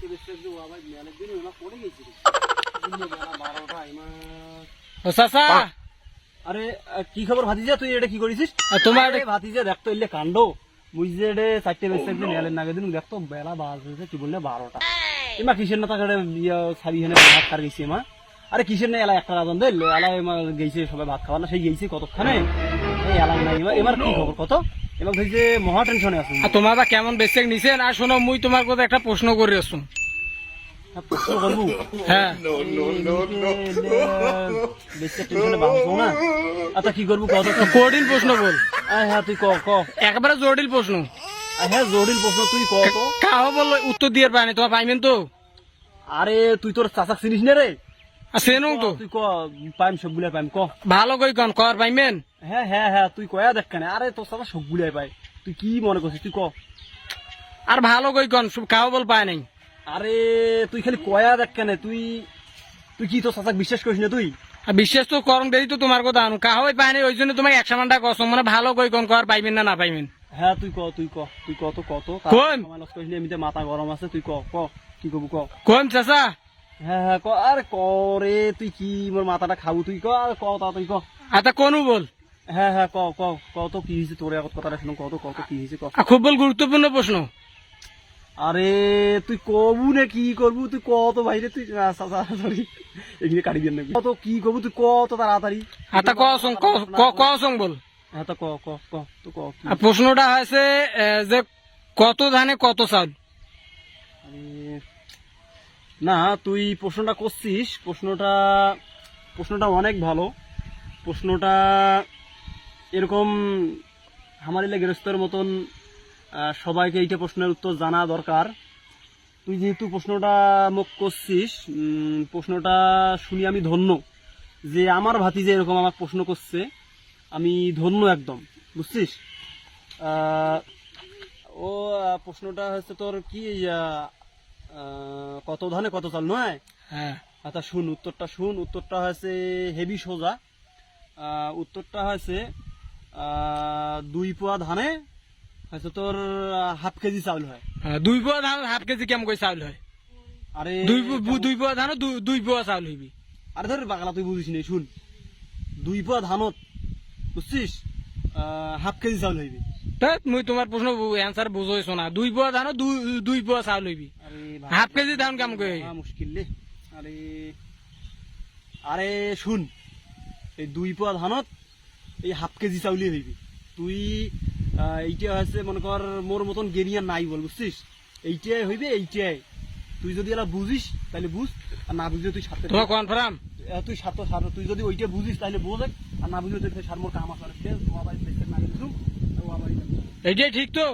বেচতে যে ও ভাই মেলে দিন ওনা পড়ে গেছে দিনে বেলা 12টা ইমান ও চাচা আরে কি খবর ভাতিজা তুই এটা কি করিস তোমার ভাতিজা দেখতো ইলে কাণ্ড বুঝছে রে চারটে বেচতে যে মেলে নাগে দিন দেখতো বেলা 12 কি বললে 12টা এমা কিসের না তাকে ইয়া সারি হেনে ভাত খার গেছে মা আরে কিসের না এলা একটা রাজন দে এলা গেছে সবাই ভাত খাওয়া না সেই গেছে কতক্ষণে এই এলা নাই এবার কি খবর কত এবার ভাইছে মহা টেনশনে আছে আর তোমার বা কেমন বেচে নিছেন আর শোনো মুই তোমার কথা একটা প্রশ্ন করে আসছো প্রশ্ন করবো হ্যাঁ বেশি টেনশনে বাঁচবো না আচ্ছা কি করবো কত কঠিন প্রশ্ন বল হ্যাঁ তুই ক একেবারে জটিল প্রশ্ন হ্যাঁ জটিল প্রশ্ন তুই ক তো কাহ বললো উত্তর দিয়ে পায়নি তোমার পাইবেন তো আরে তুই তোর চাচাক চিনিস না রে আর সেনও তো তুই ক পাইম সবগুলাই পাইম ক ভালো কই কন কর পাইবেন হ্যাঁ হ্যাঁ হ্যাঁ তুই কয়া দেখ কেন আরে তোর চাচা সবগুলাই পাই তুই কি মনে করছিস তুই ক আর ভালো কই কন কাহ বল পায় নাই আরে তুই খালি কয়া দেখ কেন তুই তুই কি তোর চাচাক বিশ্বাস করিস না তুই আর বিশ্বাস তো করং দেরি তো তোমার কথা আনু কাহ পায় নাই ওই জন্য তোমাকে 100 মানটা কসম মানে ভালো কই কন কর পাইবেন না পাইবেন হ্যাঁ তুই কত কইম এমনিতে মাথা গরম আছে তুই ক কি করবো ক কইম চাচা হ্যাঁ হ্যাঁ ক আরে করে তুই কি মোর মাথাটা খাবো তুই ক আর ক তা তুই ক আতা কোনু বল হ্যাঁ হ্যাঁ কত কি হয়েছে তোর আগত কথাটা শুনো কত কি হয়েছে ক খুব বল গুরুত্বপূর্ণ প্রশ্ন আরে তুই কবু না কি করবু তুই কত বাইরে তুই সরি এখানে কাটি দিয়ে নেবি কত কি করবু তুই কত তাড়াতাড়ি আতা কসং বল হ্যাঁ তো ক তো ক আর প্রশ্নটা হয়েছে যে কত ধানে কত চাল আরে না তুই প্রশ্নটা করছিস প্রশ্নটা অনেক ভালো প্রশ্নটা এরকম আমার এলাকা গৃহস্থের মতন সবাইকে এইটা প্রশ্নের উত্তর জানা দরকার তুই যেহেতু প্রশ্নটা মুখ করছিস প্রশ্নটা শুনি আমি ধন্য যে আমার ভাতিজা এরকম আমার প্রশ্ন করছে আমি ধন্য একদম বুঝছিস ও প্রশ্নটা হচ্ছে তোর কি কত ধানে কত চাল নয় হ্যাঁ আচ্ছা উত্তরটা হয়েছে হেভি সোজা উত্তরটা হয়েছে 2 পোয়া ধানে হয়েছে তোর হাফ কেজি চাউল হয় 2 পোয়া ধান হাফ কেজি কেমন করে চাউল হয় আরে 2 পোয়া ধান 2 পোয়া চাউল হইবি আরে ধর বাংলা তুই বুঝিস নি শুন 2 পোয়া ধানত বুঝছিস হাফ কেজি চাউল হইবি মুই তোমার প্রশ্ন অ্যান্সার বুঝাইছো না 2 পোয়া ধান 2 পোয়া চাউল হইবি হাফ কেজি ধান কেমন করে মুশকিল রে আরে আরে শুন এই 2 পোয়া ধানত এই হাফ কেজি চাউলই হইবি তুই এইটা হচ্ছে মনে কর মোর মতন গেরিয়া নাই বল বুঝছিস এইটাই হইবে এইটাই তুই যদি এলা বুঝিস তাহলে বুঝ আর না বুঝলে তুই সাথে তোমার কনফার্ম তুই সাথে তুই যদি ওইটা বুঝিস তাহলে বোঝ আর না বুঝলে তুই সার মোর কাম আছে এইটাই ঠিক তো